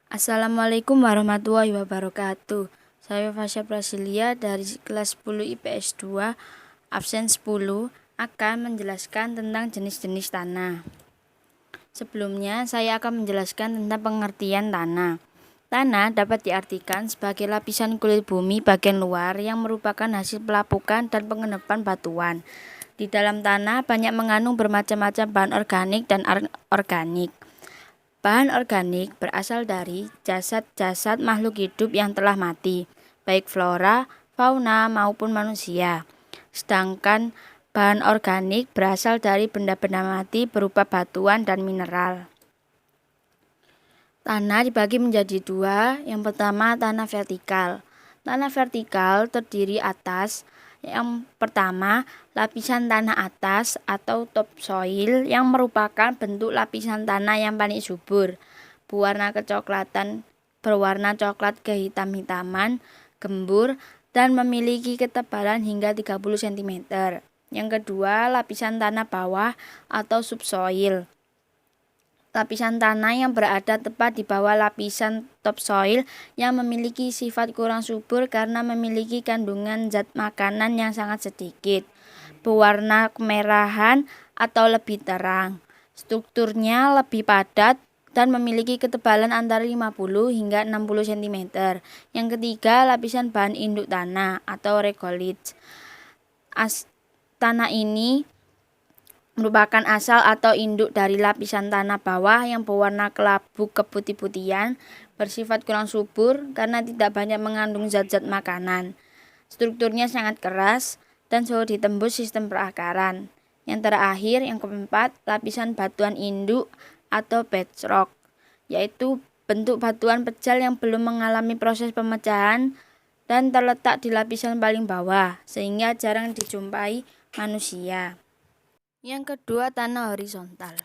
Assalamualaikum warahmatullahi wabarakatuh. Saya Fasya Prasilia dari kelas 10 IPS 2, absen 10, akan menjelaskan tentang jenis-jenis tanah. Sebelumnya, saya akan menjelaskan tentang pengertian tanah. Tanah dapat diartikan sebagai lapisan kulit bumi bagian luar yang merupakan hasil pelapukan dan pengendapan batuan. Di dalam tanah banyak mengandung bermacam-macam bahan organik dan anorganik. Bahan organik berasal dari jasad-jasad makhluk hidup yang telah mati, baik flora, fauna, maupun manusia. Sedangkan bahan organik berasal dari benda-benda mati berupa batuan dan mineral. Tanah dibagi menjadi dua. Yang pertama, tanah vertikal. Tanah vertikal terdiri atas yang pertama, lapisan tanah atas atau topsoil yang merupakan bentuk lapisan tanah yang paling subur, berwarna coklat kehitam-hitaman, gembur, dan memiliki ketebalan hingga 30 cm. Yang kedua, lapisan tanah bawah atau subsoil. Lapisan tanah yang berada tepat di bawah lapisan topsoil yang memiliki sifat kurang subur karena memiliki kandungan zat makanan yang sangat sedikit, berwarna kemerahan atau lebih terang. Strukturnya lebih padat dan memiliki ketebalan antara 50 hingga 60 cm. Yang ketiga, lapisan bahan induk tanah atau regolith. Tanah ini merupakan asal atau induk dari lapisan tanah bawah yang berwarna kelabu keputih-putihan, bersifat kurang subur karena tidak banyak mengandung zat-zat makanan. Strukturnya sangat keras dan sulit ditembus sistem perakaran. Yang terakhir, yang keempat, lapisan batuan induk atau bedrock, yaitu bentuk batuan pejal yang belum mengalami proses pemecahan dan terletak di lapisan paling bawah, sehingga jarang dijumpai manusia. Yang kedua, tanah horizontal.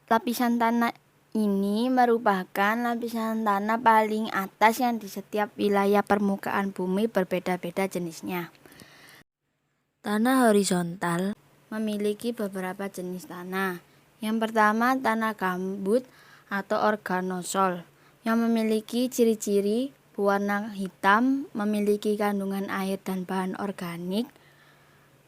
Lapisan tanah ini merupakan lapisan tanah paling atas yang di setiap wilayah permukaan bumi berbeda-beda jenisnya. Tanah horizontal memiliki beberapa jenis tanah. Yang pertama, tanah gambut atau organosol yang memiliki ciri-ciri berwarna hitam, memiliki kandungan air dan bahan organik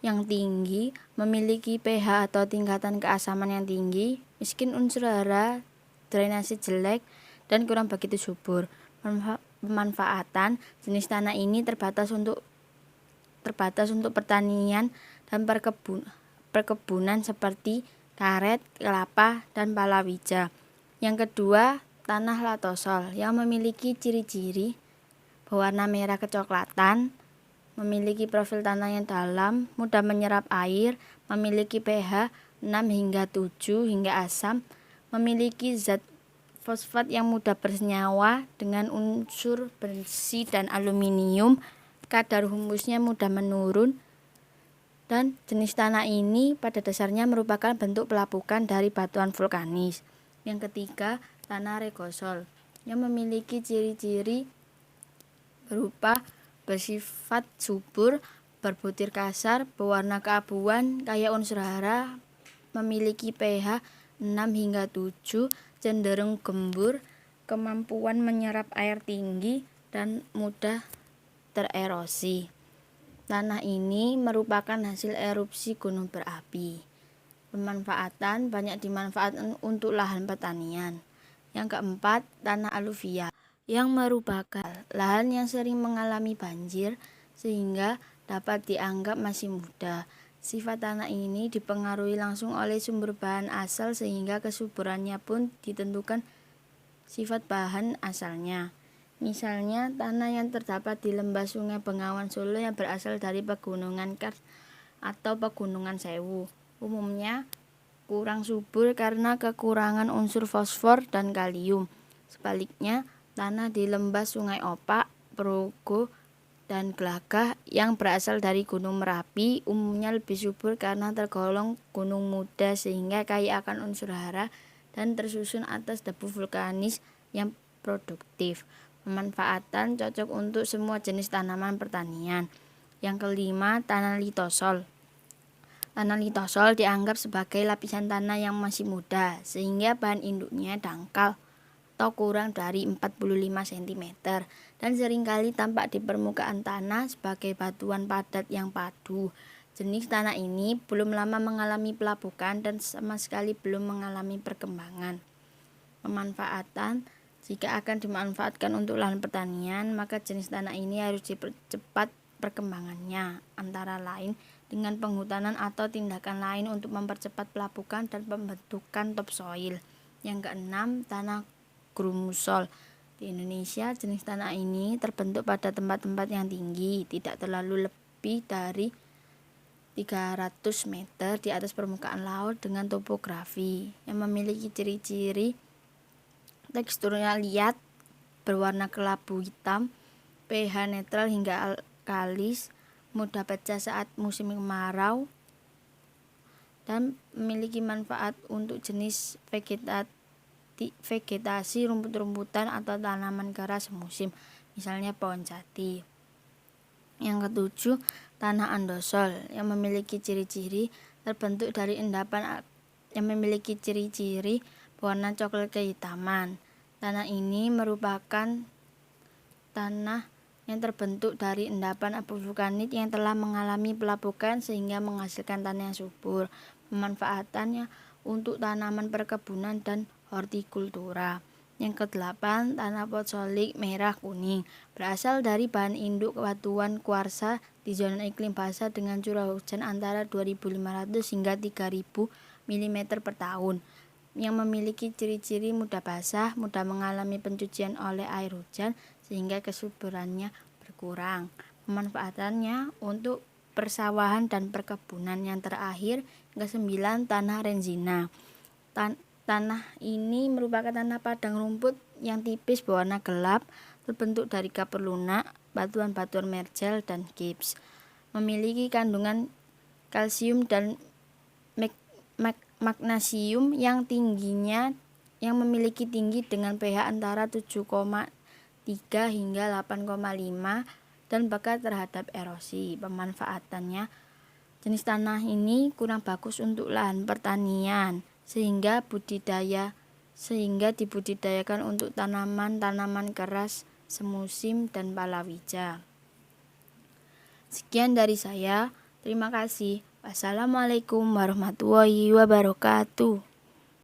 yang tinggi, memiliki pH atau tingkatan keasaman yang tinggi, miskin unsur hara, drainase jelek, dan kurang begitu subur. Pemanfaatan jenis tanah ini terbatas untuk pertanian dan perkebunan seperti karet, kelapa, dan palawija. Yang kedua, tanah latosol yang memiliki ciri-ciri berwarna merah kecoklatan, memiliki profil tanah yang dalam, mudah menyerap air, memiliki pH 6 hingga 7 hingga asam, memiliki zat fosfat yang mudah bersenyawa dengan unsur besi dan aluminium, kadar humusnya mudah menurun, dan jenis tanah ini pada dasarnya merupakan bentuk pelapukan dari batuan vulkanis. Yang ketiga, tanah regosol yang memiliki ciri-ciri berupa bersifat subur, berbutir kasar, berwarna keabuan, kaya unsur hara, memiliki pH 6 hingga 7, cenderung gembur, kemampuan menyerap air tinggi, dan mudah tererosi. Tanah ini merupakan hasil erupsi gunung berapi. Pemanfaatan banyak dimanfaatkan untuk lahan pertanian. Yang keempat, tanah aluvial yang merupakan lahan yang sering mengalami banjir sehingga dapat dianggap masih muda. Sifat tanah ini dipengaruhi langsung oleh sumber bahan asal sehingga kesuburannya pun ditentukan sifat bahan asalnya. Misalnya, tanah yang terdapat di lembah Sungai Bengawan Solo yang berasal dari pegunungan Kars atau pegunungan Sewu, umumnya kurang subur karena kekurangan unsur fosfor dan kalium. Sebaliknya, tanah di lembah Sungai Opak, Progo, dan Glagah yang berasal dari Gunung Merapi umumnya lebih subur karena tergolong gunung muda sehingga kaya akan unsur hara dan tersusun atas debu vulkanis yang produktif. Pemanfaatan cocok untuk semua jenis tanaman pertanian. Yang kelima, tanah litosol. Tanah litosol dianggap sebagai lapisan tanah yang masih muda sehingga bahan induknya dangkal, atau kurang dari 45 cm dan seringkali tampak di permukaan tanah sebagai batuan padat yang padu. Jenis tanah ini belum lama mengalami pelapukan dan sama sekali belum mengalami perkembangan. Pemanfaatan: jika akan dimanfaatkan untuk lahan pertanian, maka jenis tanah ini harus dipercepat perkembangannya, antara lain dengan penghutanan atau tindakan lain untuk mempercepat pelapukan dan pembentukan topsoil. Yang keenam, tanah grumusol. Di Indonesia, jenis tanah ini terbentuk pada tempat-tempat yang tinggi, tidak terlalu lebih dari 300 meter di atas permukaan laut dengan topografi yang memiliki ciri-ciri teksturnya liat, berwarna kelabu hitam, pH netral hingga alkalis, mudah pecah saat musim kemarau, dan memiliki manfaat untuk jenis vegetasi rumput-rumputan atau tanaman keras semusim, misalnya pohon jati. Yang ketujuh, tanah andosol yang memiliki ciri-ciri terbentuk dari endapan yang memiliki ciri-ciri warna coklat kehitaman. Tanah ini merupakan tanah yang terbentuk dari endapan abu vulkanik yang telah mengalami pelapukan sehingga menghasilkan tanah yang subur. Pemanfaatannya untuk tanaman perkebunan dan hortikultura. Yang kedelapan, tanah potsolik merah kuning berasal dari bahan induk batuan kuarsa di zona iklim basah dengan curah hujan antara 2.500 hingga 3.000 mm per tahun, yang memiliki ciri-ciri mudah basah, mudah mengalami pencucian oleh air hujan sehingga kesuburannya berkurang. Pemanfaatannya untuk persawahan dan perkebunan. Yang terakhir, ke-9, tanah renzina. Tanah ini merupakan tanah padang rumput yang tipis berwarna gelap, terbentuk dari kapur lunak, batuan-batuan mergel, dan gips. Memiliki kandungan kalsium dan magnesium yang memiliki tinggi dengan pH antara 7,3 hingga 8,5 dan bakat terhadap erosi. Pemanfaatannya, jenis tanah ini kurang bagus untuk lahan pertanian sehingga dibudidayakan untuk tanaman-tanaman keras semusim dan palawija. Sekian dari saya. Terima kasih. Wassalamualaikum warahmatullahi wabarakatuh.